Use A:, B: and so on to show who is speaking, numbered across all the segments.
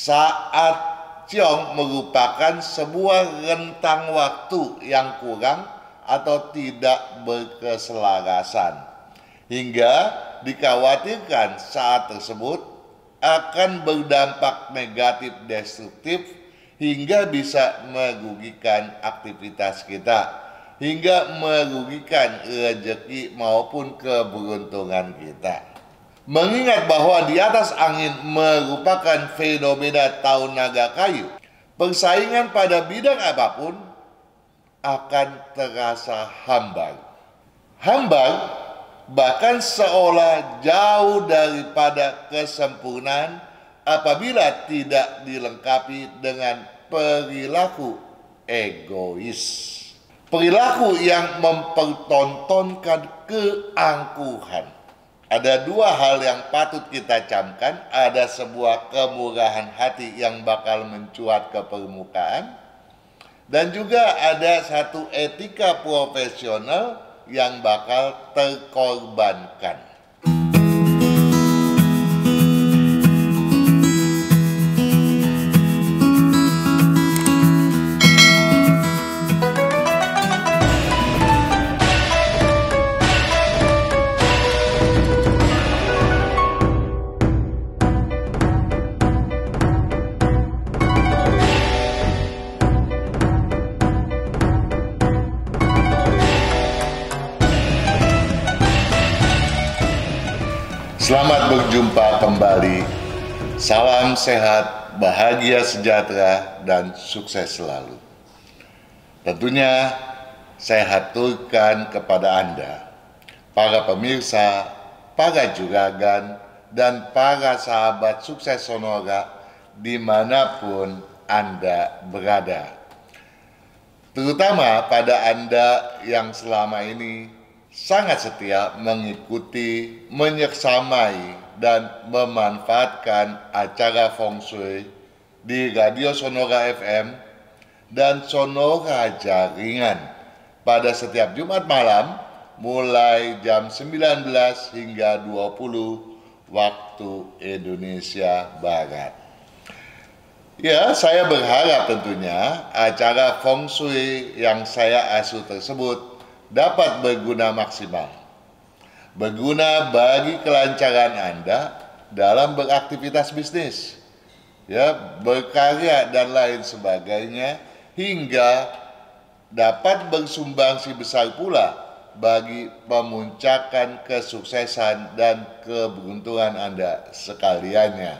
A: saat ciong merupakan sebuah rentang waktu yang kurang atau tidak berkeselarasan, hingga dikhawatirkan saat tersebut akan berdampak negatif destruktif hingga bisa merugikan aktivitas kita, hingga merugikan rezeki maupun keberuntungan kita. Mengingat bahwa di atas angin merupakan fenomena tahun naga kayu, persaingan pada bidang apapun akan terasa hambar. Hambar bahkan seolah jauh daripada kesempurnaan apabila tidak dilengkapi dengan perilaku egois. Perilaku yang mempertontonkan keangkuhan. Ada dua hal yang patut kita camkan. Ada sebuah kemurahan hati yang bakal mencuat ke permukaan, dan juga ada satu etika profesional yang bakal terkorbankan. Selamat berjumpa kembali. Salam sehat, bahagia sejahtera, dan sukses selalu. Tentunya saya haturkan kepada Anda, para pemirsa, para juragan, dan para sahabat sukses Sonora dimanapun Anda berada. Terutama pada Anda yang selama ini sangat setia mengikuti, menyersamai, dan memanfaatkan acara Feng Shui di Radio Sonora FM dan Sonora Jaringan pada setiap Jumat malam mulai jam 19 hingga 20 waktu Indonesia Barat. Ya, saya berharap tentunya acara Feng Shui yang saya asuh tersebut dapat berguna maksimal, berguna bagi kelancaran Anda dalam beraktivitas bisnis, ya, berkarya dan lain sebagainya, hingga dapat bersumbangsi besar pula bagi memuncakkan kesuksesan dan keberuntungan Anda sekaliannya.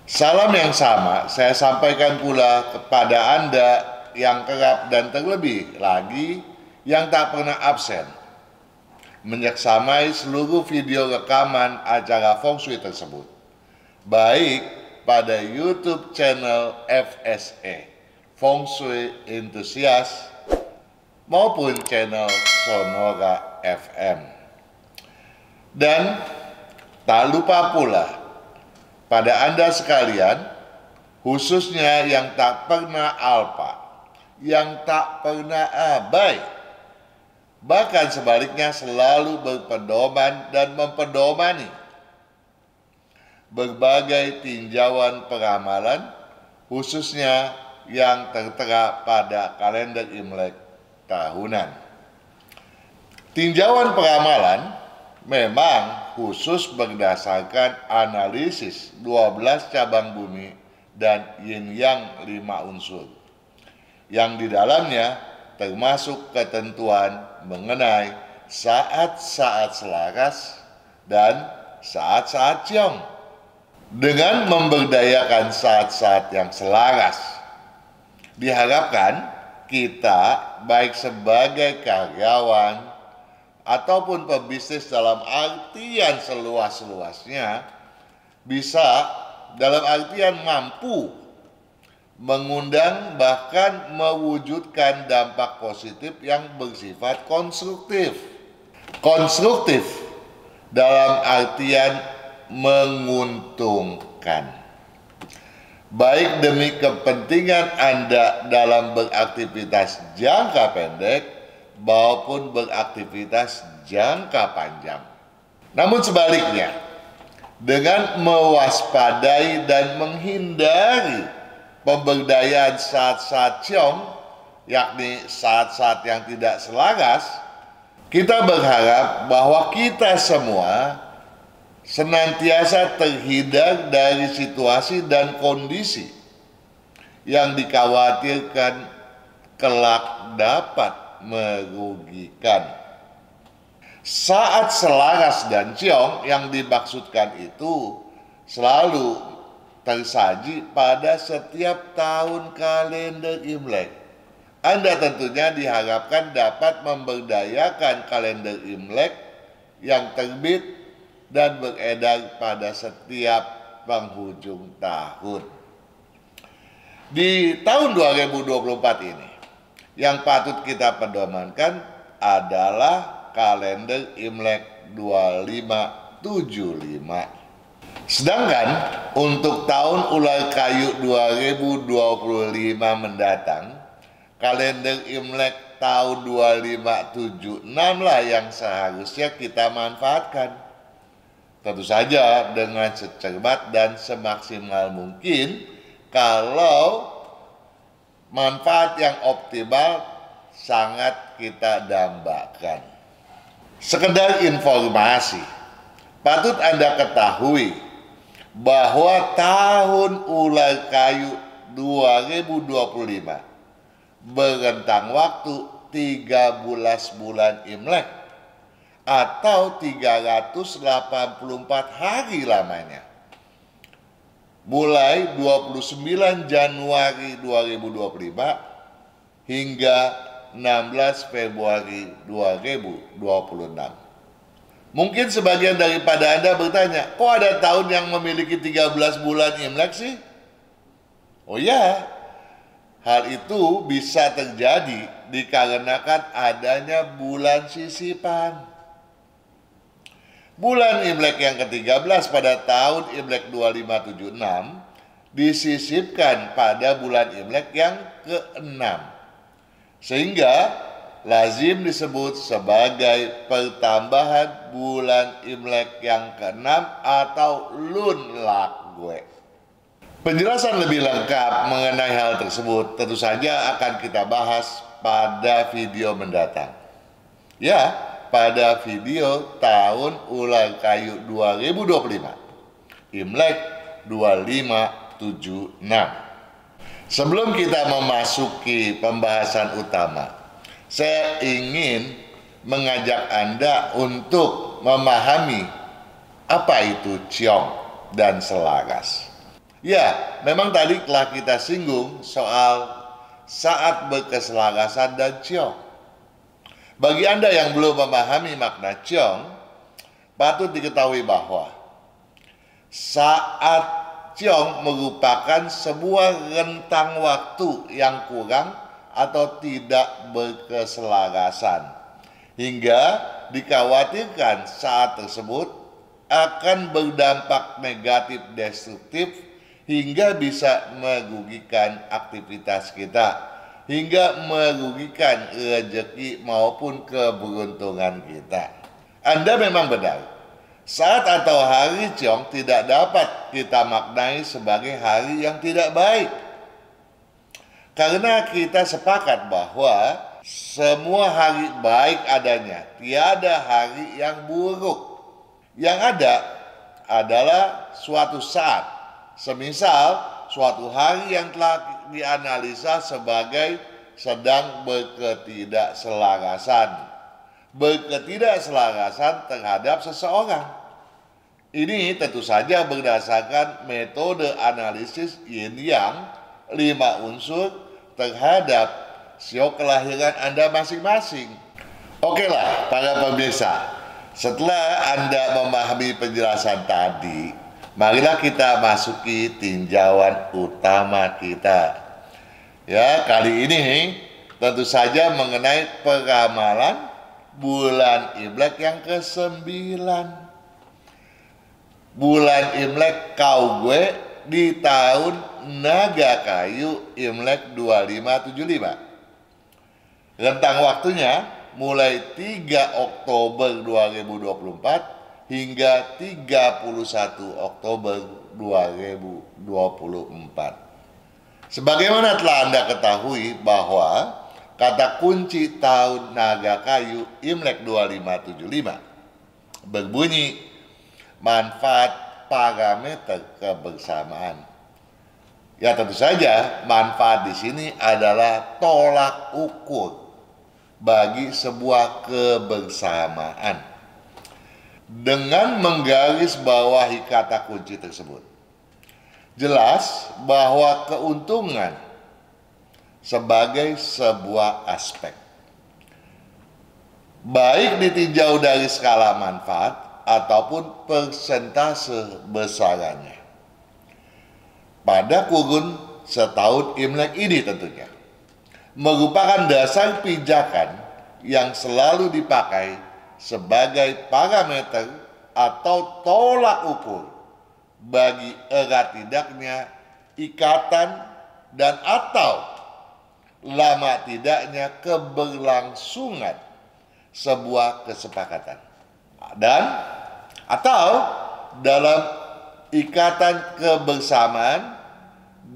A: Salam yang sama saya sampaikan pula kepada Anda yang kerap dan terlebih lagi yang tak pernah absen menyersamai seluruh video rekaman acara Feng Shui tersebut, baik pada YouTube channel FSE Feng Shui Enthusiast maupun channel Sonora FM. Dan tak lupa pula pada Anda sekalian, khususnya yang tak pernah alpa, yang tak pernah abai, bahkan sebaliknya selalu berpedoman dan mempedomani berbagai tinjauan peramalan, khususnya yang tertera pada kalender Imlek tahunan. Tinjauan peramalan memang khusus berdasarkan analisis 12 cabang bumi dan yin yang 5 unsur, yang di dalamnya termasuk ketentuan mengenai saat-saat selaras dan saat-saat ciong. Dengan memberdayakan saat-saat yang selaras, diharapkan kita baik sebagai karyawan ataupun pebisnis dalam artian seluas-luasnya bisa dalam artian mampu mengundang bahkan mewujudkan dampak positif yang bersifat konstruktif. Konstruktif dalam artian menguntungkan, baik demi kepentingan Anda dalam beraktivitas jangka pendek maupun beraktivitas jangka panjang. Namun sebaliknya, dengan mewaspadai dan menghindari pemberdayaan saat-saat ciong, yakni saat-saat yang tidak selaras, kita berharap bahwa kita semua senantiasa terhindar dari situasi dan kondisi yang dikhawatirkan kelak dapat merugikan. Saat selaras dan ciong yang dimaksudkan itu selalu tersaji pada setiap tahun kalender Imlek. Anda tentunya diharapkan dapat memberdayakan kalender Imlek yang terbit dan beredar pada setiap penghujung tahun. Di tahun 2024 ini, yang patut kita pedomankan adalah kalender Imlek 2575. Sedangkan untuk tahun ular kayu 2025 mendatang, kalender Imlek tahun 2576 lah yang seharusnya kita manfaatkan. Tentu saja dengan secermat dan semaksimal mungkin kalau manfaat yang optimal sangat kita dambakan. Sekedar informasi, patut Anda ketahui bahwa tahun ular kayu 2025 berentang waktu 13 bulan Imlek atau 384 hari lamanya. Mulai 29 Januari 2025 hingga 16 Februari 2026. Mungkin sebagian daripada Anda bertanya, kok ada tahun yang memiliki 13 bulan Imlek sih? Oh ya, hal itu bisa terjadi dikarenakan adanya bulan sisipan. Bulan Imlek yang ke-13 pada tahun Imlek 2576 disisipkan pada bulan Imlek yang ke-6. Sehingga lazim disebut sebagai pertambahan bulan Imlek yang ke-6 atau Lun Lakgue. Penjelasan lebih lengkap mengenai hal tersebut tentu saja akan kita bahas pada video mendatang. Ya, pada video tahun ular kayu 2025, Imlek 2576. Sebelum kita memasuki pembahasan utama, saya ingin mengajak Anda untuk memahami apa itu ciong dan selaras. Ya, memang tadi telah kita singgung soal saat berkeselarasan dan ciong. Bagi Anda yang belum memahami makna ciong, patut diketahui bahwa saat ciong merupakan sebuah rentang waktu yang kurang atau tidak berkeselarasan, hingga dikhawatirkan saat tersebut akan berdampak negatif destruktif hingga bisa merugikan aktivitas kita, hingga merugikan rezeki maupun keberuntungan kita. Anda memang benar. Saat atau hari ciong tidak dapat kita maknai sebagai hari yang tidak baik. Karena kita sepakat bahwa semua hari baik adanya, tiada hari yang buruk. Yang ada adalah suatu saat, semisal suatu hari yang telah dianalisa sebagai sedang berketidakselarasan. Berketidakselarasan terhadap seseorang. Ini tentu saja berdasarkan metode analisis yin yang 5 unsur terhadap sio kelahiran Anda masing-masing. Oke lah para pemirsa, setelah Anda memahami penjelasan tadi, marilah kita masuki tinjauan utama kita. Ya, kali ini tentu saja mengenai peramalan bulan Imlek yang ke-9. Bulan Imlek Kaugue di tahun Naga Kayu Imlek 2575. Rentang waktunya mulai 3 Oktober 2024 hingga 31 Oktober 2024. Sebagaimana telah Anda ketahui bahwa kata kunci tahun naga kayu Imlek 2575 berbunyi manfaat parameter kebersamaan. Ya tentu saja manfaat di sini adalah tolak ukur bagi sebuah kebersamaan. Dengan menggarisbawahi kata kunci tersebut, jelas bahwa keuntungan sebagai sebuah aspek, baik ditinjau dari skala manfaat ataupun persentase besarannya, pada kurun setahun Imlek ini tentunya merupakan dasar pijakan yang selalu dipakai sebagai parameter atau tolak ukur bagi erat tidaknya ikatan dan atau lama tidaknya keberlangsungan sebuah kesepakatan dan atau dalam ikatan kebersamaan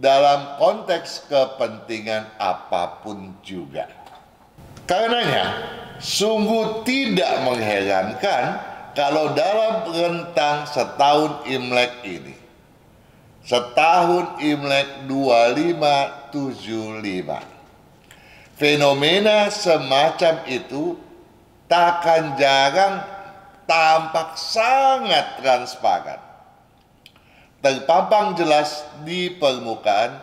A: dalam konteks kepentingan apapun juga. Karenanya, sungguh tidak mengherankan kalau dalam rentang setahun Imlek ini, setahun Imlek 2575, fenomena semacam itu takkan jarang tampak sangat transparan, terpampang jelas di permukaan,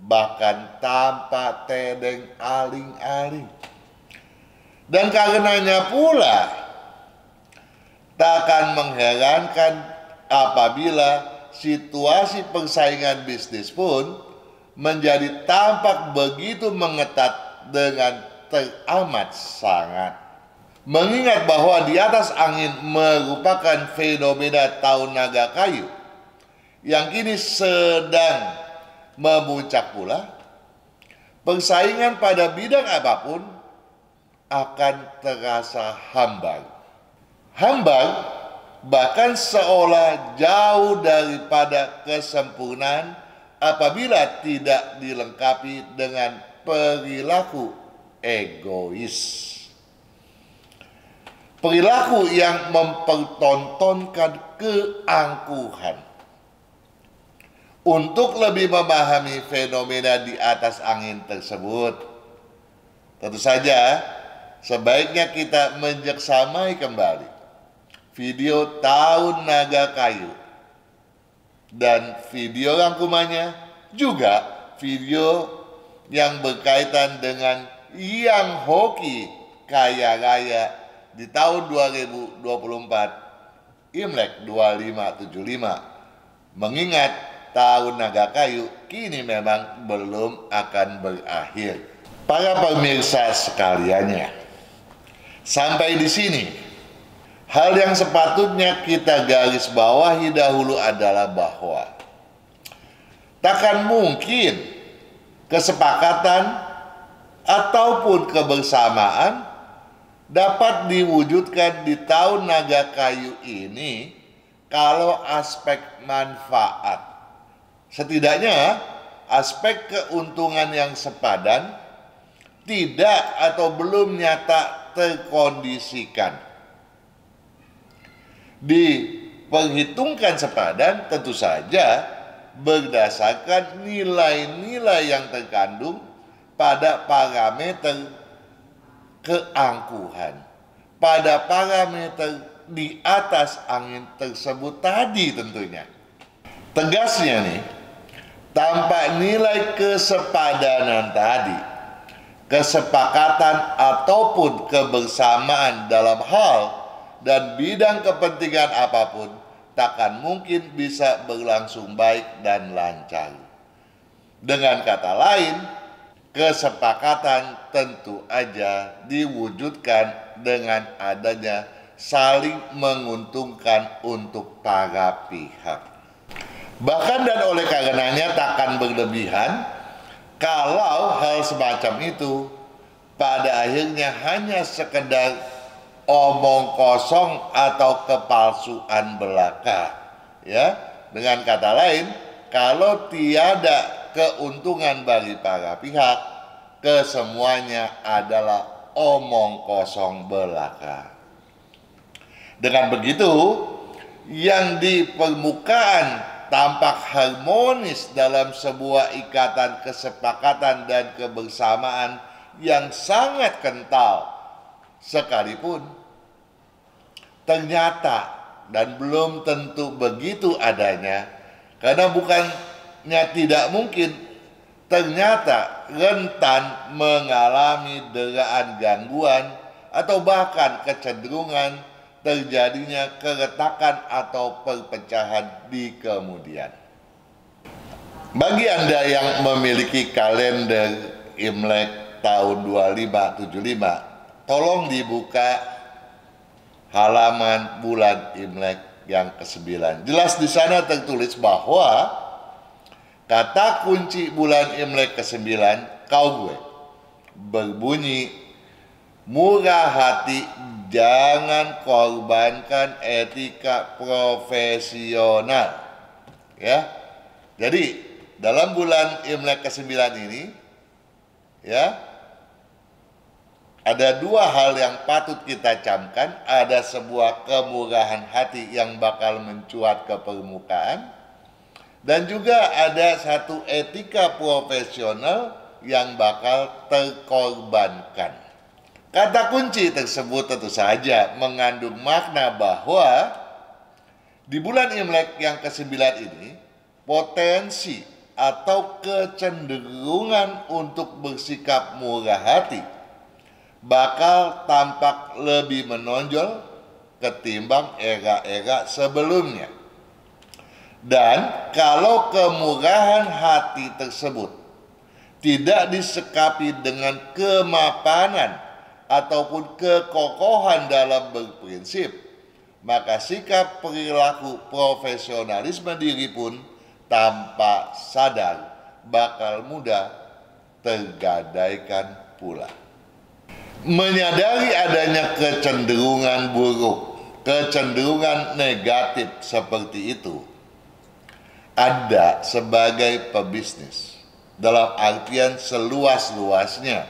A: bahkan tanpa tedeng aling-aling. Dan karenanya pula takkan mengherankan apabila situasi persaingan bisnis pun menjadi tampak begitu mengetat dengan teramat sangat. Mengingat bahwa di atas angin merupakan fenomena tahun naga kayu yang kini sedang memuncak pula, persaingan pada bidang apapun akan terasa hambar. Hambar bahkan seolah jauh daripada kesempurnaan apabila tidak dilengkapi dengan perilaku egois. Perilaku yang mempertontonkan keangkuhan. Untuk lebih memahami fenomena di atas angin tersebut, tentu saja sebaiknya kita menjeksamai kembali video tahun naga kayu dan video rangkumannya, juga video yang berkaitan dengan yang hoki kaya raya di tahun 2024 Imlek 2575. Mengingat tahun naga kayu kini memang belum akan berakhir. Para pemirsa sekaliannya, sampai di sini hal yang sepatutnya kita garis bawahi dahulu adalah bahwa takkan mungkin kesepakatan ataupun kebersamaan dapat diwujudkan di tahun naga kayu ini kalau aspek manfaat, setidaknya aspek keuntungan yang sepadan, tidak atau belum nyata terkondisikan. Diperhitungkan sepadan tentu saja berdasarkan nilai-nilai yang terkandung pada parameter keangkuhan, pada parameter di atas angin tersebut tadi tentunya. Tegasnya nih, tanpa nilai kesepadanan tadi, kesepakatan ataupun kebersamaan dalam hal dan bidang kepentingan apapun takkan mungkin bisa berlangsung baik dan lancar. Dengan kata lain, kesepakatan tentu aja diwujudkan dengan adanya saling menguntungkan untuk para pihak. Bahkan dan oleh karenanya takkan berlebihan kalau hal semacam itu pada akhirnya hanya sekedar omong kosong atau kepalsuan belaka. Ya, dengan kata lain, kalau tiada keuntungan bagi para pihak, kesemuanya adalah omong kosong belaka. Dengan begitu, yang di permukaan tampak harmonis dalam sebuah ikatan kesepakatan dan kebersamaan yang sangat kental sekalipun, ternyata dan belum tentu begitu adanya, karena bukannya tidak mungkin, ternyata rentan mengalami deraan gangguan atau bahkan kecenderungan terjadinya keretakan atau perpecahan di kemudian. Bagi Anda yang memiliki kalender Imlek tahun 2575, tolong dibuka halaman bulan Imlek yang ke-9. Jelas di sana tertulis bahwa kata kunci bulan Imlek ke-9, Kaugue, berbunyi, murah hati, jangan korbankan etika profesional. Ya. Jadi dalam bulan Imlek ke-9 ini, ya, ada dua hal yang patut kita camkan. Ada sebuah kemurahan hati yang bakal mencuat ke permukaan, dan juga ada satu etika profesional yang bakal terkorbankan. Kata kunci tersebut tentu saja mengandung makna bahwa di bulan Imlek yang ke-9 ini, potensi atau kecenderungan untuk bersikap murah hati bakal tampak lebih menonjol ketimbang era-era sebelumnya. Dan kalau kemurahan hati tersebut tidak disekapi dengan kemapanan ataupun kekokohan dalam berprinsip, maka sikap perilaku profesionalisme diri pun tanpa sadar bakal mudah tergadaikan pula. Menyadari adanya kecenderungan buruk, kecenderungan negatif seperti itu, Anda sebagai pebisnis dalam artian seluas-luasnya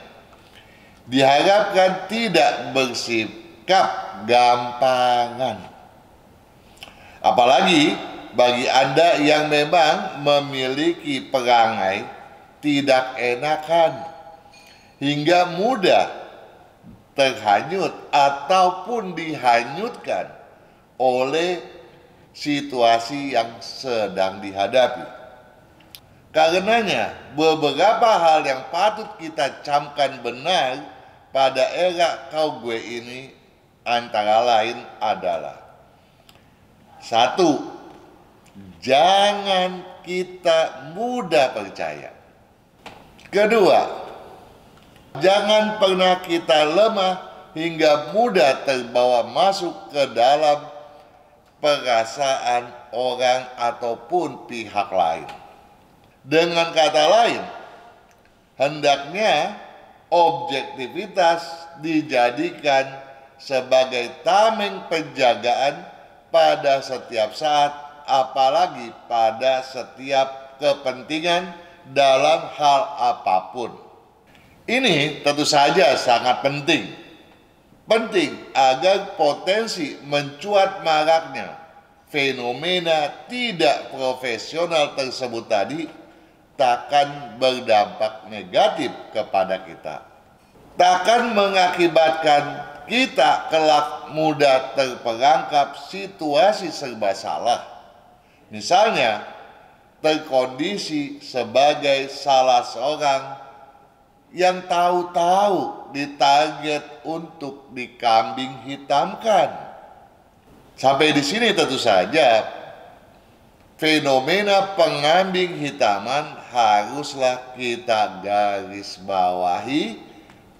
A: diharapkan tidak bersikap gampangan. Apalagi bagi Anda yang memang memiliki perangai tidak enakan hingga mudah terhanyut ataupun dihanyutkan oleh situasi yang sedang dihadapi. Karenanya, beberapa hal yang patut kita camkan benar pada era Kaugue ini antara lain adalah: 1. Jangan kita mudah percaya. 2. Jangan pernah kita lemah hingga mudah terbawa masuk ke dalam perasaan orang ataupun pihak lain. Dengan kata lain, hendaknya objektivitas dijadikan sebagai tameng penjagaan pada setiap saat, apalagi pada setiap kepentingan dalam hal apapun. Ini tentu saja sangat penting agar potensi mencuat maraknya fenomena tidak profesional tersebut tadi takkan berdampak negatif kepada kita, takkan mengakibatkan kita kelak mudah terperangkap situasi serba salah. Misalnya, terkondisi sebagai salah seorang yang tahu-tahu ditarget untuk dikambing hitamkan. Sampai di sini tentu saja fenomena pengambing hitaman haruslah kita garis bawahi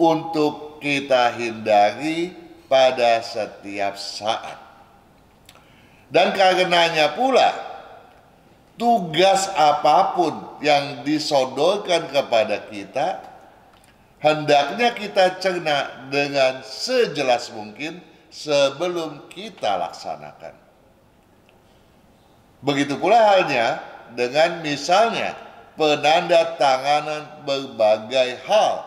A: untuk kita hindari pada setiap saat. Dan karenanya pula, tugas apapun yang disodorkan kepada kita, hendaknya kita cerna dengan sejelas mungkin sebelum kita laksanakan. Begitu pula halnya dengan misalnya penandatanganan berbagai hal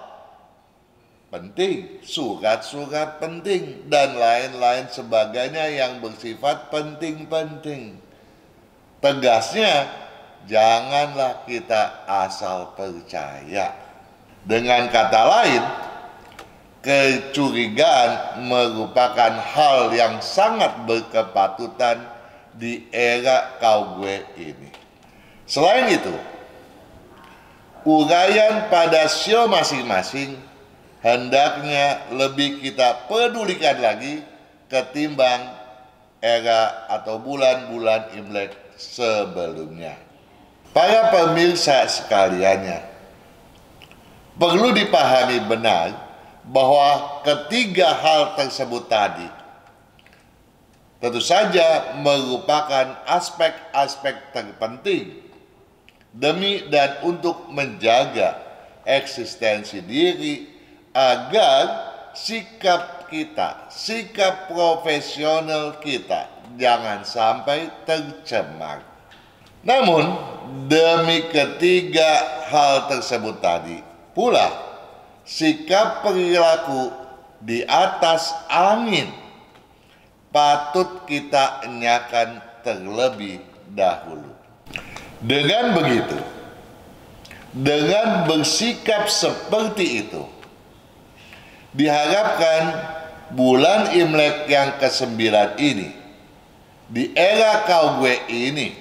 A: penting, surat-surat penting, dan lain-lain sebagainya yang bersifat penting-penting. Tegasnya, janganlah kita asal percaya. Dengan kata lain, kecurigaan merupakan hal yang sangat berkepatutan di era kau gue ini. Selain itu, uraian pada sio masing-masing hendaknya lebih kita pedulikan lagi ketimbang era atau bulan-bulan Imlek sebelumnya. Para pemirsa sekaliannya, perlu dipahami benar bahwa ketiga hal tersebut tadi tentu saja merupakan aspek-aspek terpenting demi dan untuk menjaga eksistensi diri agar sikap kita, sikap profesional kita jangan sampai tercemar. Namun, demi ketiga hal tersebut tadi pula, sikap perilaku di atas angin patut kita enyakan terlebih dahulu. Dengan begitu, dengan bersikap seperti itu, diharapkan bulan Imlek yang ke-9 ini, di era kau gue ini,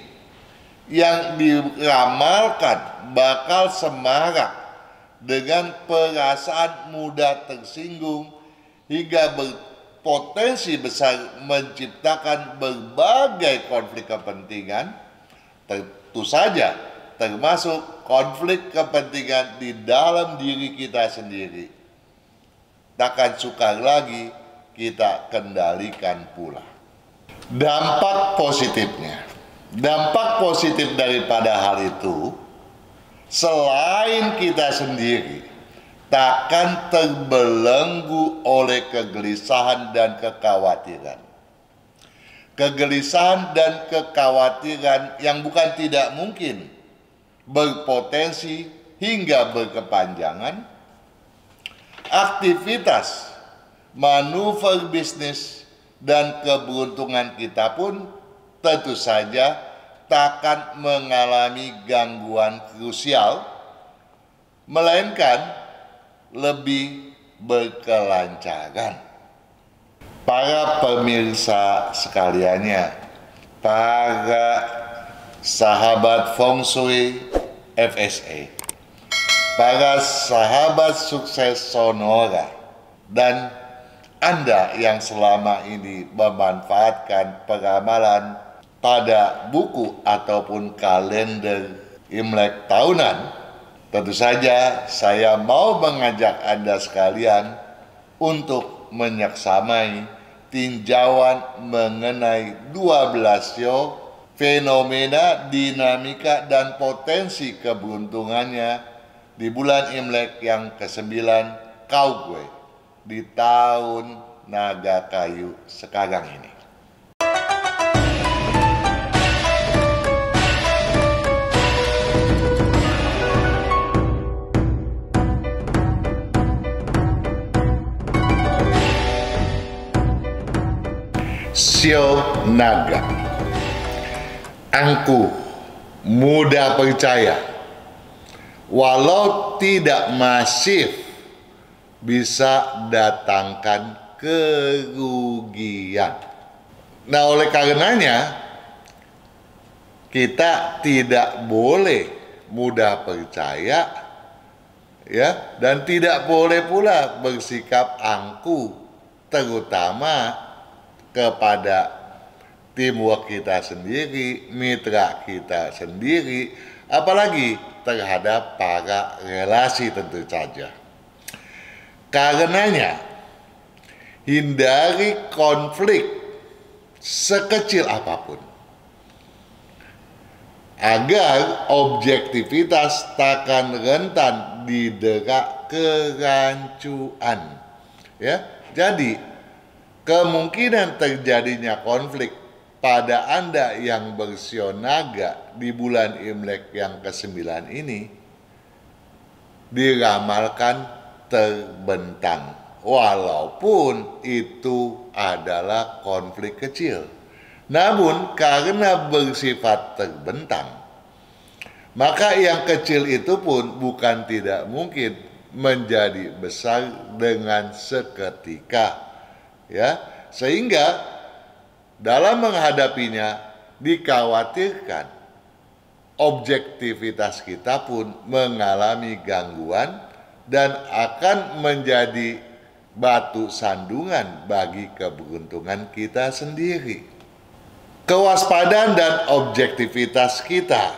A: yang diramalkan bakal semarak dengan perasaan mudah tersinggung hingga berpotensi besar menciptakan berbagai konflik kepentingan, tentu saja termasuk konflik kepentingan di dalam diri kita sendiri. Takkan sukar lagi kita kendalikan pula. Dampak positifnya, dampak positif daripada hal itu, selain kita sendiri takkan terbelenggu oleh kegelisahan dan kekhawatiran. Kegelisahan dan kekhawatiran yang bukan tidak mungkin berpotensi hingga berkepanjangan. Aktivitas, manuver bisnis, dan keberuntungan kita pun tentu saja takkan mengalami gangguan krusial, melainkan lebih berkelancaran. Para pemirsa sekaliannya, para sahabat Feng Shui FSA, para sahabat sukses Sonora, dan Anda yang selama ini memanfaatkan peramalan pada buku ataupun kalender Imlek tahunan, tentu saja saya mau mengajak Anda sekalian untuk menyaksamai tinjauan mengenai 12 sio, fenomena, dinamika, dan potensi keberuntungannya di bulan Imlek yang ke-9 kau gue di tahun naga kayu sekarang ini. Sio naga, angkuh, mudah percaya, walau tidak masif, bisa datangkan kerugian. Nah, oleh karenanya kita tidak boleh mudah percaya, ya, dan tidak boleh pula bersikap angkuh, terutama kepada teamwork kita sendiri, mitra kita sendiri, apalagi terhadap para relasi tentu saja. Karenanya, hindari konflik sekecil apapun agar objektivitas takkan rentan didera kerancuan. Ya, jadi kemungkinan terjadinya konflik pada Anda yang bersio naga di bulan Imlek yang ke-9 ini diramalkan terbentang, walaupun itu adalah konflik kecil. Namun karena bersifat terbentang, maka yang kecil itu pun bukan tidak mungkin menjadi besar dengan seketika, ya. Sehingga dalam menghadapinya dikhawatirkan objektivitas kita pun mengalami gangguan dan akan menjadi batu sandungan bagi keberuntungan kita sendiri. Kewaspadaan dan objektivitas kita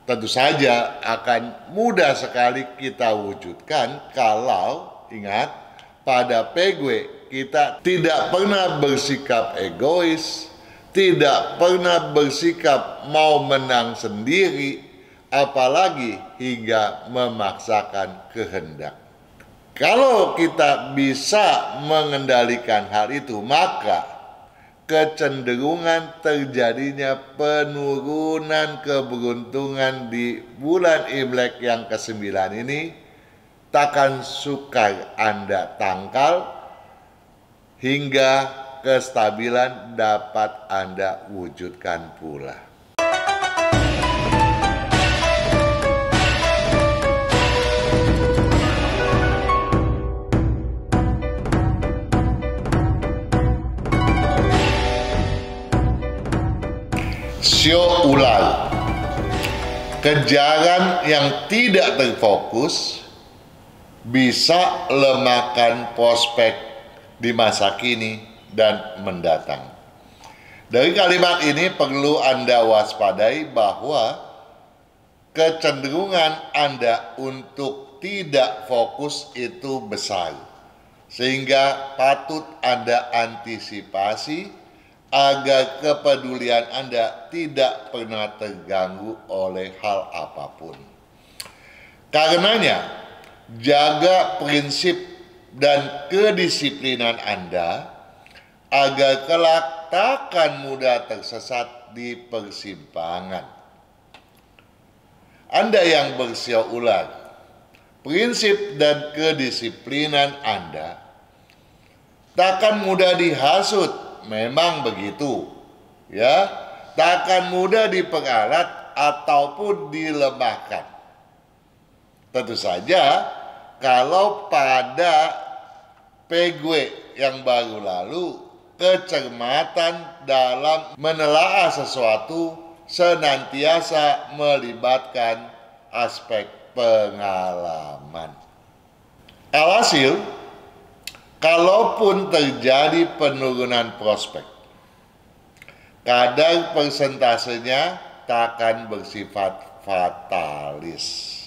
A: tentu saja akan mudah sekali kita wujudkan kalau, ingat, pada PGW kita tidak pernah bersikap egois, tidak pernah bersikap mau menang sendiri, apalagi hingga memaksakan kehendak. Kalau kita bisa mengendalikan hal itu, maka kecenderungan terjadinya penurunan keberuntungan di bulan Imlek yang ke-9 ini takkan sukar Anda tangkal, hingga kestabilan dapat Anda wujudkan pula. Sio ular, kejaran yang tidak terfokus bisa lemahkan prospek di masa kini dan mendatang. Dari kalimat ini perlu Anda waspadai bahwa kecenderungan Anda untuk tidak fokus itu besar, sehingga patut Anda antisipasi agar kepedulian Anda tidak pernah terganggu oleh hal apapun. Karenanya, jaga prinsip dan kedisiplinan Anda agar kelak takkan mudah tersesat di persimpangan. Anda yang bersio ular, prinsip dan kedisiplinan Anda takkan mudah dihasut. Memang begitu, ya, takkan mudah diperalat ataupun dilemahkan. Tentu saja kalau pada PGW yang baru lalu kecermatan dalam menelaah sesuatu senantiasa melibatkan aspek pengalaman. Alhasil, kalaupun terjadi penurunan prospek, kadar persentasenya takkan bersifat fatalis.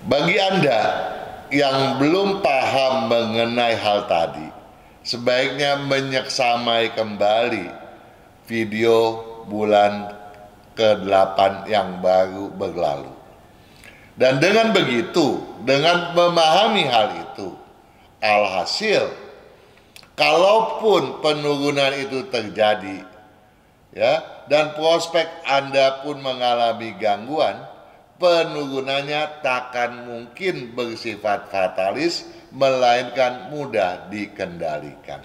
A: Bagi Anda yang belum paham mengenai hal tadi, sebaiknya menyeksamai kembali video bulan ke-8 yang baru berlalu. Dan dengan begitu, dengan memahami hal itu, alhasil, kalaupun penurunan itu terjadi, ya, dan prospek Anda pun mengalami gangguan, penurunannya takkan mungkin bersifat fatalis, melainkan mudah dikendalikan.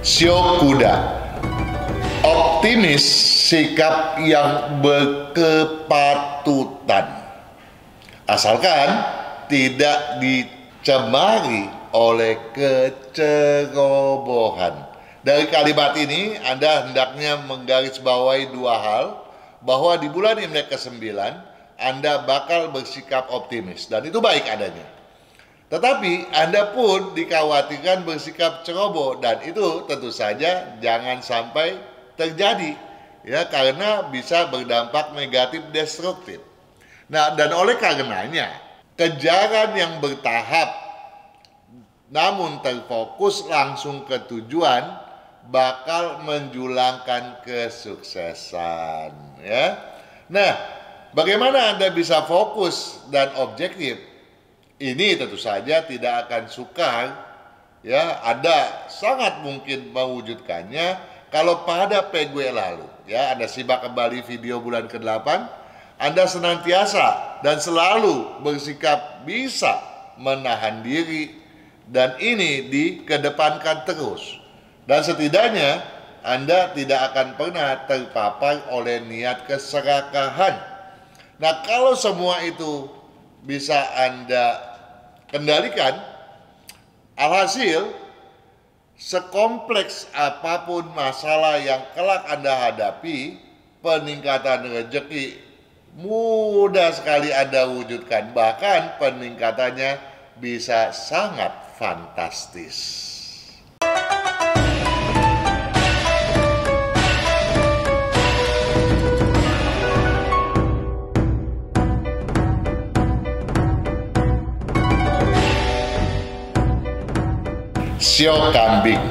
A: Sio kuda, optimis, sikap yang berkepatutan, asalkan tidak dicemari oleh kecerobohan. Dari kalimat ini Anda hendaknya menggarisbawahi dua hal, bahwa di bulan Imlek ke-9 Anda bakal bersikap optimis, dan itu baik adanya. Tetapi Anda pun dikhawatirkan bersikap ceroboh, dan itu tentu saja jangan sampai terjadi, ya, karena bisa berdampak negatif destruktif. Nah, dan oleh karenanya kejaran yang bertahap namun terfokus langsung ke tujuan bakal menjulangkan kesuksesan, ya. Nah, bagaimana Anda bisa fokus dan objektif? Ini tentu saja tidak akan sukar, ya. Anda sangat mungkin mewujudkannya kalau pada PG lalu, ya. Anda simak kembali video bulan ke-8, Anda senantiasa dan selalu bersikap bisa menahan diri, dan ini dikedepankan terus. Dan setidaknya Anda tidak akan pernah terpapar oleh niat keserakahan. Nah, kalau semua itu bisa Anda kendalikan, alhasil sekompleks apapun masalah yang kelak Anda hadapi, peningkatan rezeki mudah sekali Anda wujudkan. Bahkan peningkatannya bisa sangat fantastis. Sio kambing.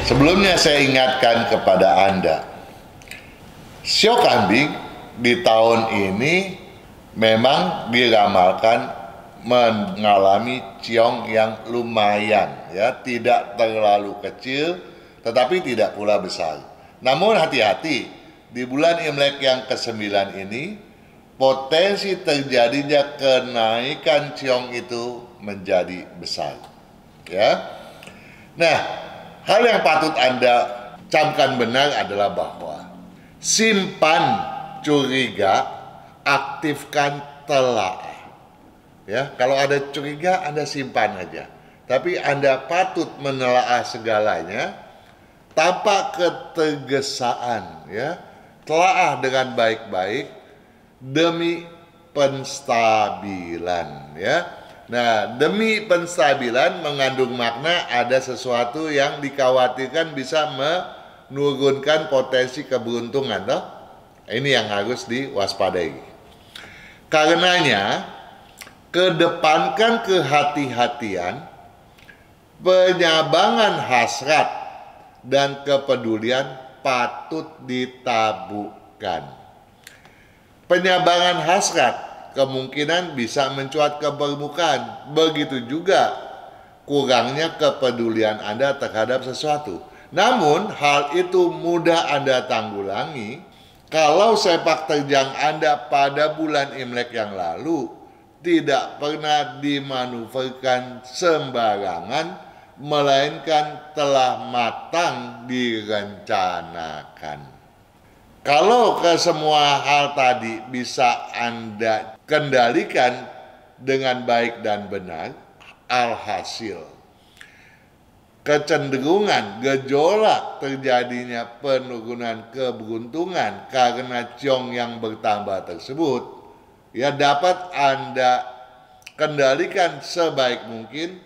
A: Sebelumnya saya ingatkan kepada Anda, sio kambing di tahun ini memang diramalkan mengalami ciong yang lumayan, ya, tidak terlalu kecil tetapi tidak pula besar. Namun hati-hati, di bulan Imlek yang ke-9 ini potensi terjadinya kenaikan ciong itu menjadi besar, ya. Nah, hal yang patut Anda camkan benar adalah bahwa simpan curiga, aktifkan telaah. Ya, kalau ada curiga Anda simpan aja. Tapi Anda patut menelaah segalanya tanpa ketergesaan, ya. Telaah dengan baik-baik demi penstabilan, ya. Nah, demi penstabilan mengandung makna ada sesuatu yang dikhawatirkan bisa menurunkan potensi keberuntungan, toh? Ini yang harus diwaspadai. Karenanya, kedepankan kehati-hatian, penyabangan hasrat, dan kepedulian patut ditabuhkan. Penyabangan hasrat kemungkinan bisa mencuat ke permukaan. Begitu juga kurangnya kepedulian Anda terhadap sesuatu. Namun hal itu mudah Anda tanggulangi kalau sepak terjang Anda pada bulan Imlek yang lalu tidak pernah dimanuverkan sembarangan, melainkan telah matang direncanakan. Kalau ke semua hal tadi bisa Anda kendalikan dengan baik dan benar, alhasil kecenderungan gejolak terjadinya penurunan keberuntungan karena ciong yang bertambah tersebut, ya, dapat Anda kendalikan sebaik mungkin,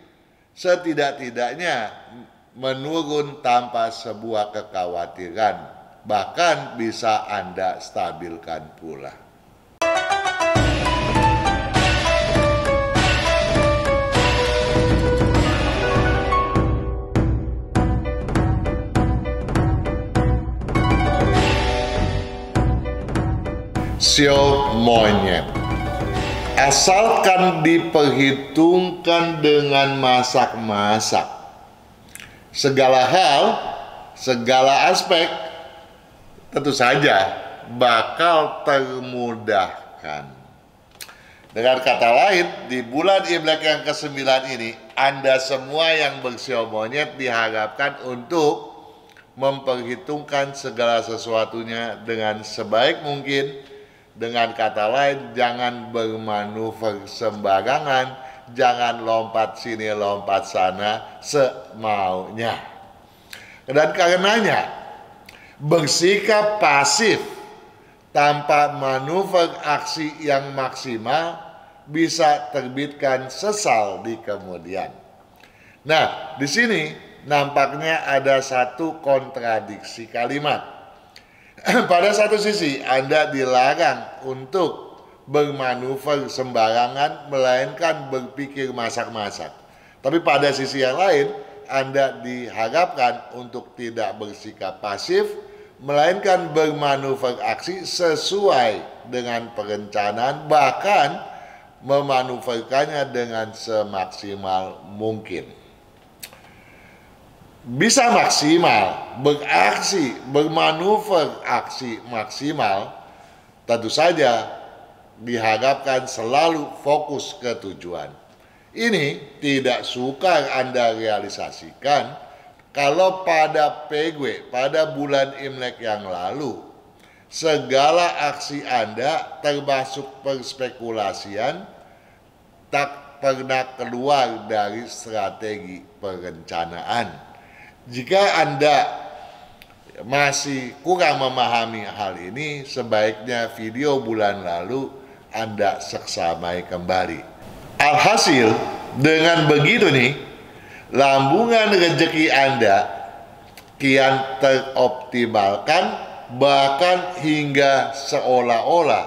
A: setidak-tidaknya menurun tanpa sebuah kekhawatiran. Bahkan bisa Anda stabilkan pula. Sio monyet. Asalkan diperhitungkan dengan masak-masak, segala hal, segala aspek tentu saja bakal termudahkan. Dengan kata lain, di bulan Imlek yang ke-9 ini, Anda semua yang bersio monyet diharapkan untuk memperhitungkan segala sesuatunya dengan sebaik mungkin. Dengan kata lain, jangan bermanuver sembarangan, jangan lompat sini lompat sana semaunya. Dan karenanya, bersikap pasif tanpa manuver aksi yang maksimal bisa terbitkan sesal di kemudian. Nah, di sini nampaknya ada satu kontradiksi kalimat. Pada satu sisi, Anda dilarang untuk bermanuver sembarangan, melainkan berpikir masak-masak. Tapi pada sisi yang lain, Anda diharapkan untuk tidak bersikap pasif, melainkan bermanuver aksi sesuai dengan perencanaan, bahkan memanuverkannya dengan semaksimal mungkin. Bisa maksimal, beraksi, bermanuver aksi maksimal, tentu saja diharapkan selalu fokus ke tujuan. Ini tidak sukar Anda realisasikan kalau pada PW, pada bulan Imlek yang lalu, segala aksi Anda termasuk perspekulasian tak pernah keluar dari strategi perencanaan. Jika Anda masih kurang memahami hal ini, sebaiknya video bulan lalu Anda seksamai kembali. Alhasil, dengan begitu nih, lambungan rezeki Anda kian teroptimalkan, bahkan hingga seolah-olah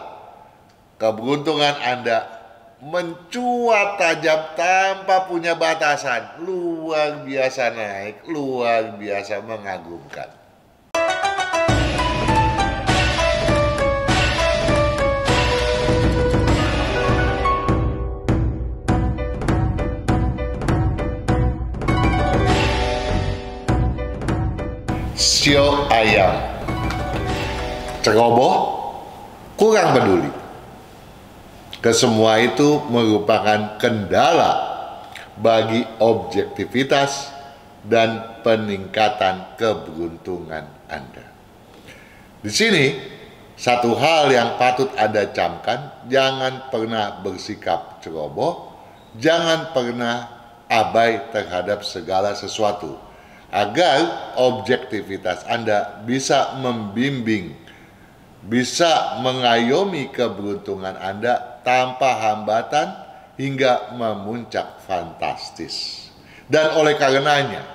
A: keberuntungan Anda mencuat tajam tanpa punya batasan. Luar biasa naik, luar biasa mengagumkan. Sio ayam, ceroboh, kurang peduli. Kesemua itu merupakan kendala bagi objektivitas dan peningkatan keberuntungan Anda. Di sini, satu hal yang patut Anda camkan, jangan pernah bersikap ceroboh, jangan pernah abai terhadap segala sesuatu, agar objektivitas Anda bisa membimbing, bisa mengayomi keberuntungan Anda tanpa hambatan hingga memuncak fantastis. Dan oleh karenanya,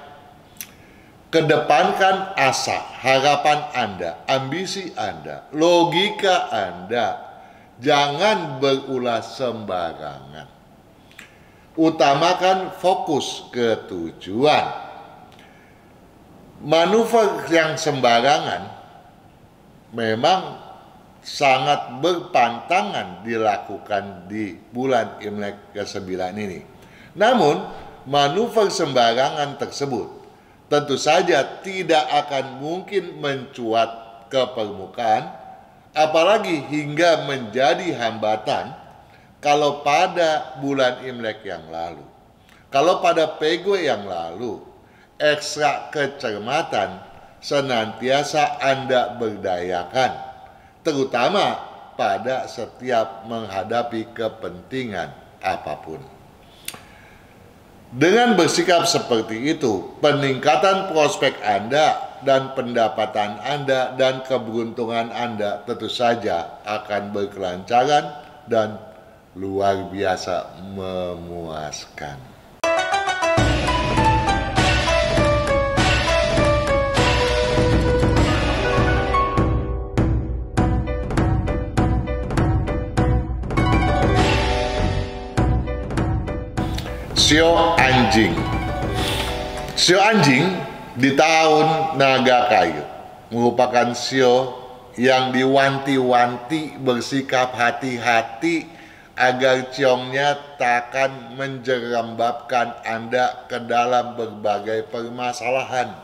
A: kedepankan asa, harapan Anda, ambisi Anda, logika Anda, jangan berulah sembarangan. Utamakan fokus ke tujuan. Manuver yang sembarangan memang sangat berpantangan dilakukan di bulan Imlek ke-9 ini. Namun, manuver sembarangan tersebut tentu saja tidak akan mungkin mencuat ke permukaan, apalagi hingga menjadi hambatan kalau pada bulan Imlek yang lalu. Kalau pada PW yang lalu, ekstra kecermatan senantiasa Anda berdayakan, terutama pada setiap menghadapi kepentingan apapun. Dengan bersikap seperti itu, peningkatan prospek Anda dan pendapatan Anda dan keberuntungan Anda tentu saja akan berkelancaran dan luar biasa memuaskan. Sio anjing. Sio anjing di tahun naga kayu merupakan sio yang diwanti-wanti bersikap hati-hati agar ciongnya takkan menjerembabkan Anda ke dalam berbagai permasalahan.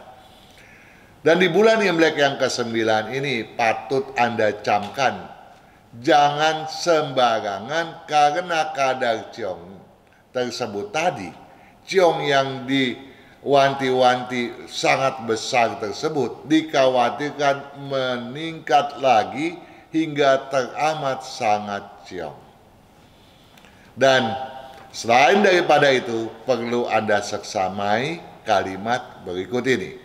A: Dan di bulan Imlek yang ke-9 ini patut Anda camkan, jangan sembarangan karena kadar ciong tersebut tadi, ciong yang diwanti-wanti sangat besar tersebut dikhawatirkan meningkat lagi hingga teramat sangat ciong. Dan selain daripada itu, perlu Anda seksamai kalimat berikut ini.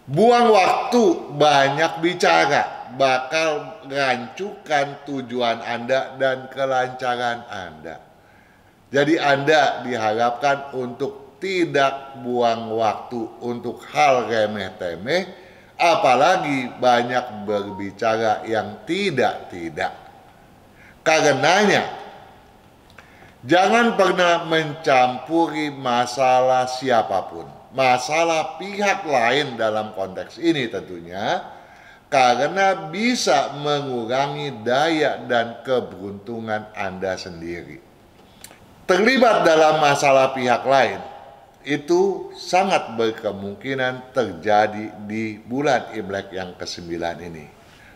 A: Buang waktu banyak bicara bakal rancukan tujuan Anda dan kelancaran Anda. Jadi Anda diharapkan untuk tidak buang waktu untuk hal remeh-temeh, apalagi banyak berbicara yang tidak-tidak. Karenanya, Jangan pernah mencampuri masalah siapapun, masalah pihak lain dalam konteks ini tentunya, karena bisa mengurangi daya dan keberuntungan Anda sendiri. Terlibat dalam masalah pihak lain itu sangat berkemungkinan terjadi di bulan Imlek yang ke-9 ini.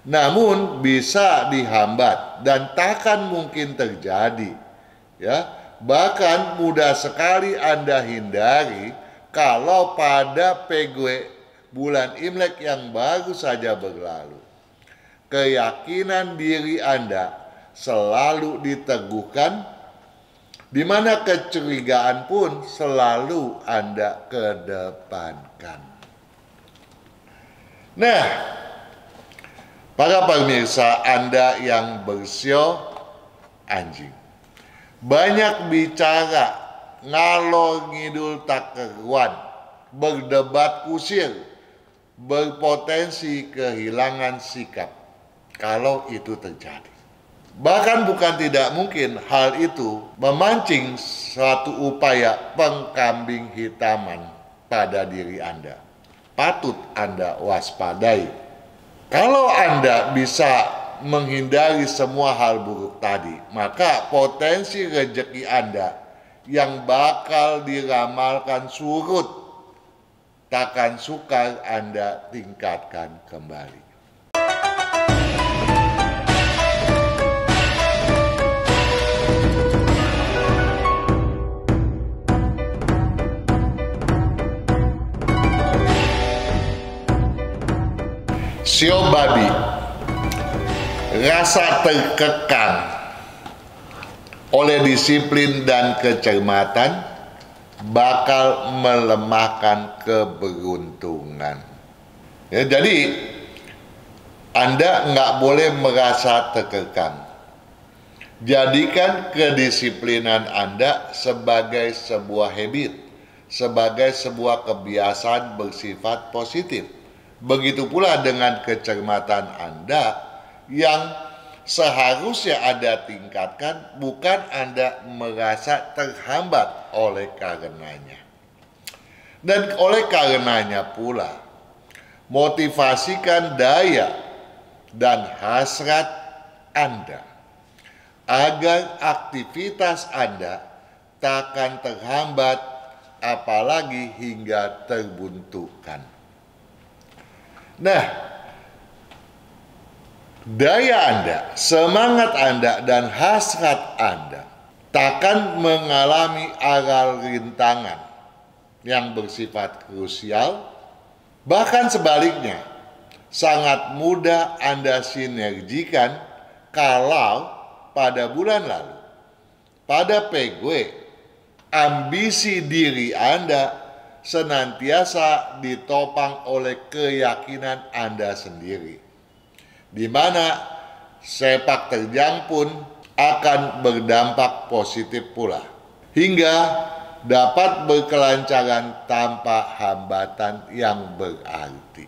A: Namun bisa dihambat dan takkan mungkin terjadi, ya. Bahkan mudah sekali Anda hindari kalau pada PGW bulan Imlek yang baru saja berlalu. Keyakinan diri Anda selalu diteguhkan, di mana kecurigaan pun selalu Anda kedepankan. Nah, para pemirsa Anda yang bersio anjing, banyak bicara, ngalor ngidul tak keruan, berdebat kusir, berpotensi kehilangan sikap kalau itu terjadi. Bahkan bukan tidak mungkin hal itu memancing suatu upaya pengkambing hitaman pada diri Anda. Patut Anda waspadai. Kalau Anda bisa menghindari semua hal buruk tadi, maka potensi rezeki Anda yang bakal diramalkan surut takkan sukar Anda tingkatkan kembali. Sio babi, rasa terkekang oleh disiplin dan kecermatan bakal melemahkan keberuntungan. Ya, jadi Anda nggak boleh merasa terkekang. Jadikan kedisiplinan Anda sebagai sebuah habit, sebagai sebuah kebiasaan bersifat positif. Begitu pula dengan kecermatan Anda yang seharusnya Anda tingkatkan, bukan Anda merasa terhambat oleh karenanya. Dan oleh karenanya pula, motivasikan daya dan hasrat Anda agar aktivitas Anda takkan terhambat, apalagi hingga terbuntukan. Nah, daya Anda, semangat Anda, dan hasrat Anda takkan mengalami aral rintangan yang bersifat krusial. Bahkan sebaliknya, sangat mudah Anda sinergikan kalau pada bulan lalu, pada PGW, ambisi diri Anda senantiasa ditopang oleh keyakinan Anda sendiri, di mana sepak terjang pun akan berdampak positif pula, hingga dapat berkelancaran tanpa hambatan yang berarti.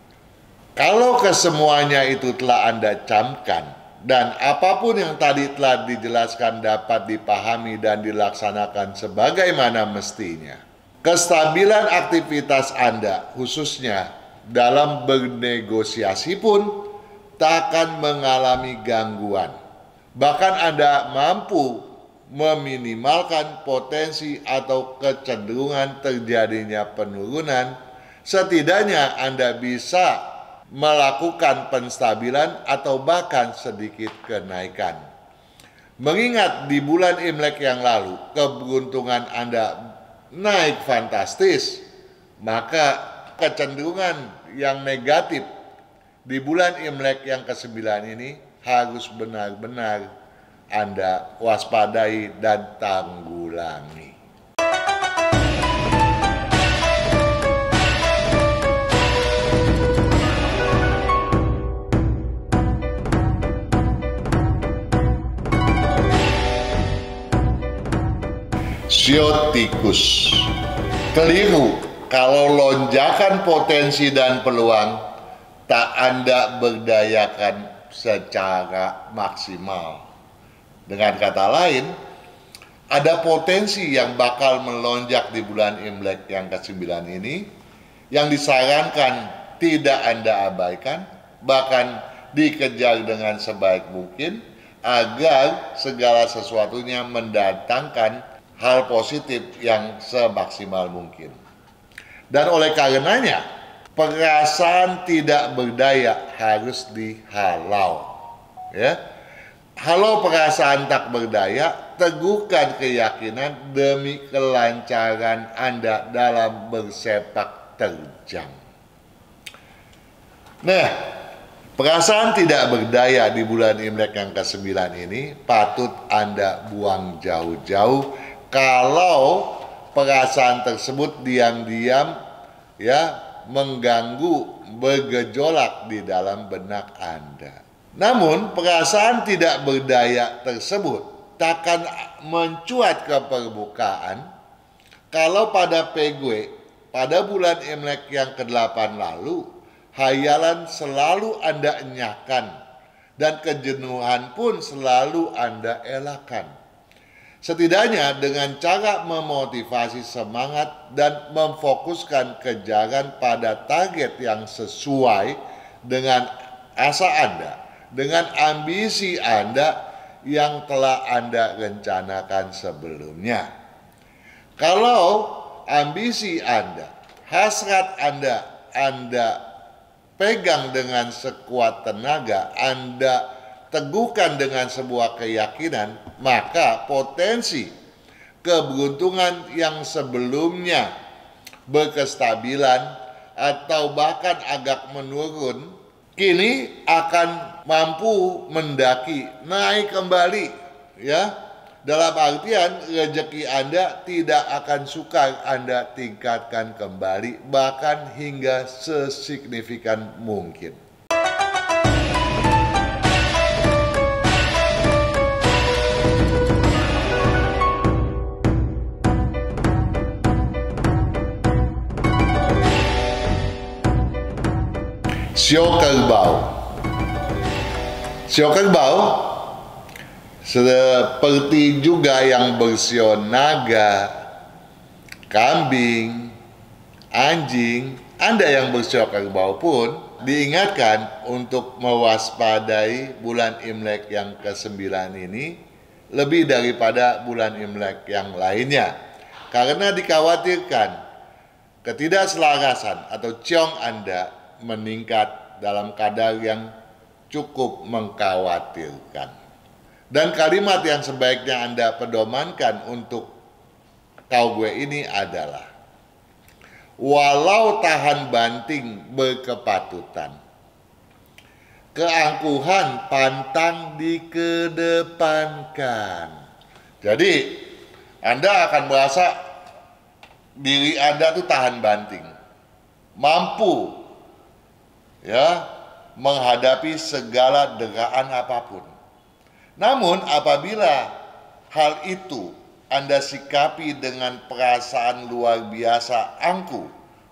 A: Kalau kesemuanya itu telah Anda camkan, dan apapun yang tadi telah dijelaskan dapat dipahami dan dilaksanakan sebagaimana mestinya, kestabilan aktivitas Anda, khususnya dalam bernegosiasi pun, takkan mengalami gangguan. Bahkan Anda mampu meminimalkan potensi atau kecenderungan terjadinya penurunan. Setidaknya Anda bisa melakukan penstabilan atau bahkan sedikit kenaikan. Mengingat di bulan Imlek yang lalu, keberuntungan Anda naik fantastis, maka kecenderungan yang negatif di bulan Imlek yang ke-9 ini harus benar-benar Anda waspadai dan tanggulangi. Sio tikus, keliru kalau lonjakan potensi dan peluang tak Anda berdayakan secara maksimal. Dengan kata lain, ada potensi yang bakal melonjak di bulan Imlek yang ke-9 ini, yang disarankan tidak Anda abaikan, bahkan dikejar dengan sebaik mungkin, agar segala sesuatunya mendatangkan hal positif yang semaksimal mungkin. Dan oleh karenanya, perasaan tidak berdaya harus dihalau. Ya, halau perasaan tak berdaya, teguhkan keyakinan demi kelancaran Anda dalam bersepak terjang. Nah, perasaan tidak berdaya di bulan Imlek yang ke-9 ini patut Anda buang jauh-jauh kalau perasaan tersebut diam-diam ya mengganggu, bergejolak di dalam benak Anda. Namun perasaan tidak berdaya tersebut takkan mencuat ke permukaan kalau pada Pegwe pada bulan Imlek yang ke-8 lalu hayalan selalu Anda enyahkan dan kejenuhan pun selalu Anda elakkan. Setidaknya dengan cara memotivasi semangat dan memfokuskan kejaran pada target yang sesuai dengan asa Anda, dengan ambisi Anda yang telah Anda rencanakan sebelumnya. Kalau ambisi Anda, hasrat Anda pegang dengan sekuat tenaga, Anda teguhkan dengan sebuah keyakinan, maka potensi keberuntungan yang sebelumnya berkestabilan atau bahkan agak menurun, kini akan mampu mendaki, naik kembali, ya. Dalam artian rezeki Anda tidak akan sukar Anda tingkatkan kembali, bahkan hingga sesignifikan mungkin. Sio kerbau. Sio kerbau seperti juga yang bersio naga, kambing, anjing. Anda yang bersio kerbau pun diingatkan untuk mewaspadai bulan Imlek yang ke-9 ini lebih daripada bulan Imlek yang lainnya, karena dikhawatirkan ketidakselarasan atau ciong Anda meningkat dalam kadar yang cukup mengkhawatirkan. Dan kalimat yang sebaiknya Anda pedomankan untuk kau gue ini adalah, walau tahan banting berkepatutan, keangkuhan pantang dikedepankan. Jadi Anda akan merasa diri Anda tuh tahan banting, mampu ya menghadapi segala deraan apapun. Namun apabila hal itu Anda sikapi dengan perasaan luar biasa angkuh,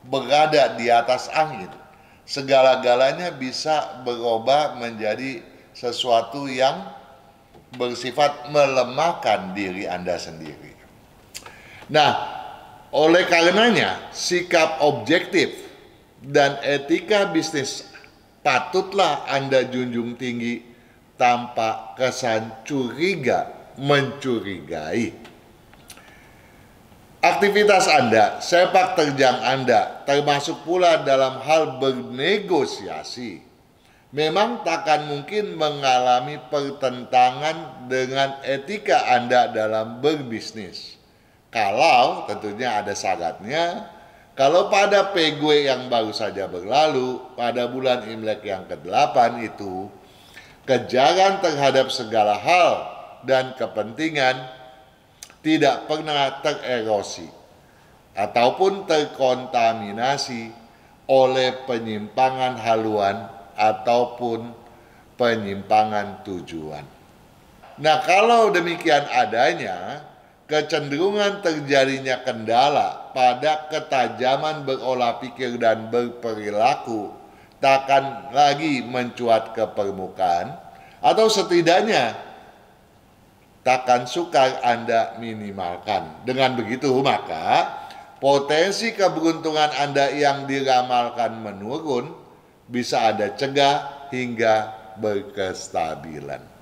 A: berada di atas angin, segala-galanya bisa berubah menjadi sesuatu yang bersifat melemahkan diri Anda sendiri. Nah, oleh karenanya sikap objektif dan etika bisnis patutlah Anda junjung tinggi tanpa kesan curiga mencurigai. Aktivitas Anda, sepak terjang Anda, termasuk pula dalam hal bernegosiasi, memang takkan mungkin mengalami pertentangan dengan etika Anda dalam berbisnis. Kalau tentunya ada syaratnya, kalau pada Pegwe yang baru saja berlalu, pada bulan Imlek yang ke-8 itu, kejaran terhadap segala hal dan kepentingan tidak pernah tererosi ataupun terkontaminasi oleh penyimpangan haluan ataupun penyimpangan tujuan. Nah, kalau demikian adanya, kecenderungan terjadinya kendala pada ketajaman berolah pikir dan berperilaku takkan lagi mencuat ke permukaan, atau setidaknya takkan sukar Anda minimalkan. Dengan begitu, maka potensi keberuntungan Anda yang diramalkan menurun bisa Anda cegah hingga berkestabilan.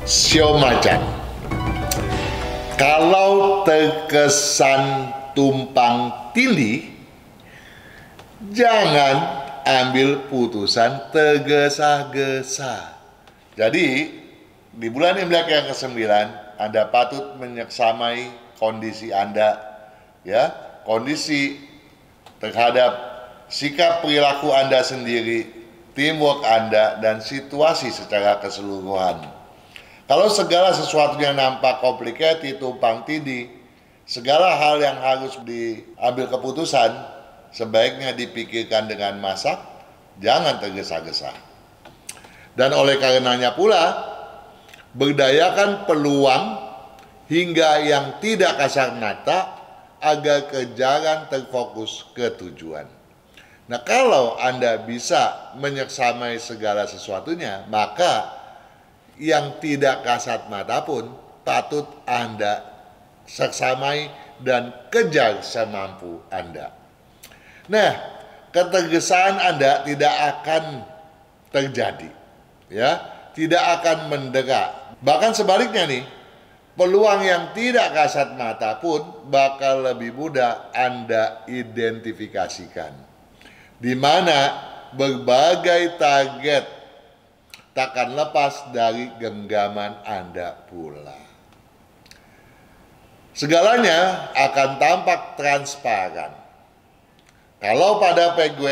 A: Sio macan, kalau terkesan tumpang tindih, jangan ambil putusan tergesa-gesa. Jadi, di bulan Imlek yang ke-9, Anda patut menyeksamai kondisi Anda, ya, kondisi terhadap sikap perilaku Anda sendiri, teamwork Anda, dan situasi secara keseluruhan. Kalau segala sesuatunya nampak complicated, tumpang tindih, segala hal yang harus diambil keputusan sebaiknya dipikirkan dengan masak, jangan tergesa-gesa. Dan oleh karenanya pula, berdayakan peluang hingga yang tidak kasat mata agar kejaran terfokus ke tujuan. Nah, kalau Anda bisa menyeksamai segala sesuatunya, maka yang tidak kasat mata pun patut Anda seksamai dan kejar semampu Anda. Nah, ketergesaan Anda tidak akan terjadi, ya, tidak akan mendera. Bahkan sebaliknya nih, peluang yang tidak kasat mata pun bakal lebih mudah Anda identifikasikan, di mana berbagai target takkan lepas dari genggaman Anda pula. Segalanya akan tampak transparan. Kalau pada PGW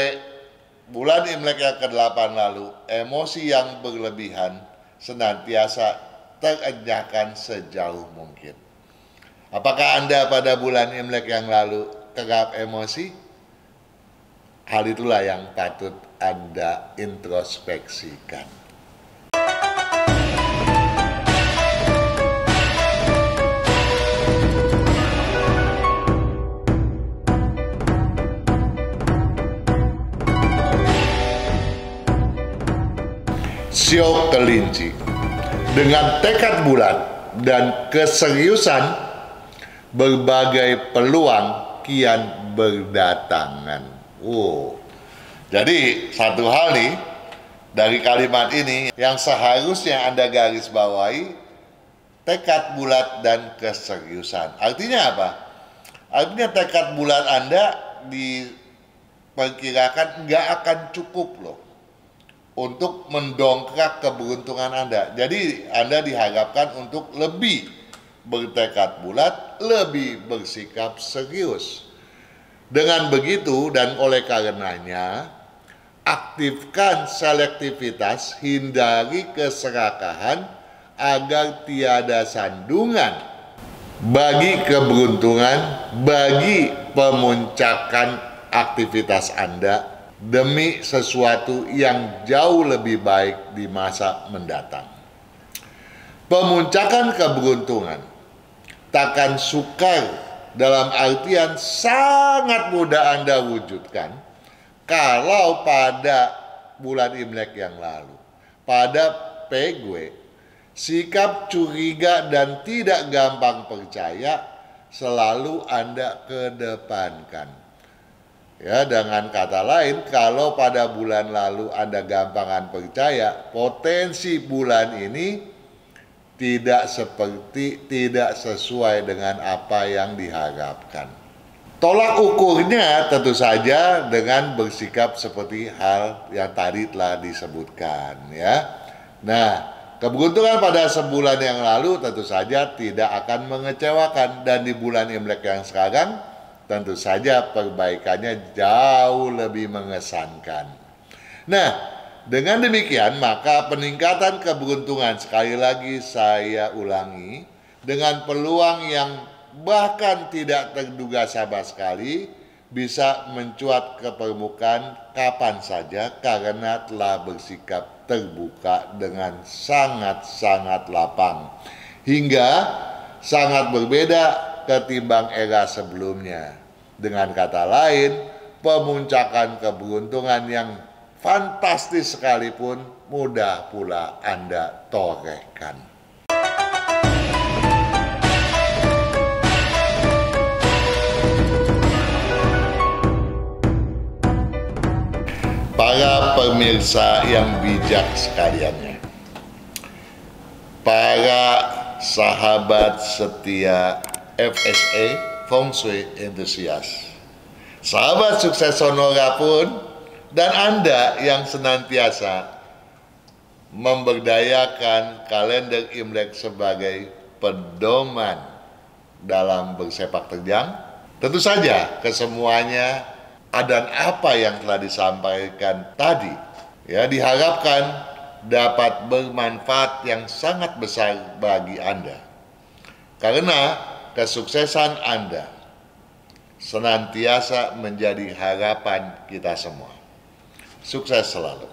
A: bulan Imlek yang ke-8 lalu, emosi yang berlebihan senantiasa terenyahkan sejauh mungkin. Apakah Anda pada bulan Imlek yang lalu kerap emosi? Hal itulah yang patut Anda introspeksikan. Sio kelinci, dengan tekad bulat dan keseriusan, berbagai peluang kian berdatangan. Jadi satu hal nih dari kalimat ini yang seharusnya Anda garis bawahi, tekad bulat dan keseriusan. Artinya apa? Artinya tekad bulat Anda diperkirakan nggak akan cukup loh untuk mendongkrak keberuntungan Anda. Jadi Anda diharapkan untuk lebih bertekad bulat, lebih bersikap serius. Dengan begitu dan oleh karenanya, aktifkan selektivitas, hindari keserakahan agar tiada sandungan bagi keberuntungan, bagi pemuncakan aktivitas Anda demi sesuatu yang jauh lebih baik di masa mendatang. Pemuncakan keberuntungan takkan sukar dalam artian sangat mudah Anda wujudkan kalau pada bulan Imlek yang lalu, pada PGW, sikap curiga dan tidak gampang percaya selalu Anda kedepankan. Ya, dengan kata lain, kalau pada bulan lalu Anda gampangan percaya, potensi bulan ini tidak sesuai dengan apa yang diharapkan. Tolak ukurnya tentu saja dengan bersikap seperti hal yang tadi telah disebutkan, ya. Nah, keberuntungan pada sebulan yang lalu tentu saja tidak akan mengecewakan, dan di bulan Imlek yang sekarang tentu saja perbaikannya jauh lebih mengesankan. Nah, dengan demikian maka peningkatan keberuntungan, sekali lagi saya ulangi, dengan peluang yang bahkan tidak terduga sama sekali, bisa mencuat ke permukaan kapan saja karena telah bersikap terbuka dengan sangat-sangat lapang. Hingga sangat berbeda ketimbang era sebelumnya. Dengan kata lain, pemuncakan keberuntungan yang fantastis sekalipun mudah pula Anda torehkan. Para pemirsa yang bijak sekalian, para sahabat setia FSA Feng Shui Enthusiast, sahabat sukses Sonora pun, dan Anda yang senantiasa memberdayakan kalender Imlek sebagai pedoman dalam bersepak terjang. Tentu saja kesemuanya dan apa yang telah disampaikan tadi ya diharapkan dapat bermanfaat yang sangat besar bagi Anda, karena kesuksesan Anda senantiasa menjadi harapan kita semua. Sukses selalu.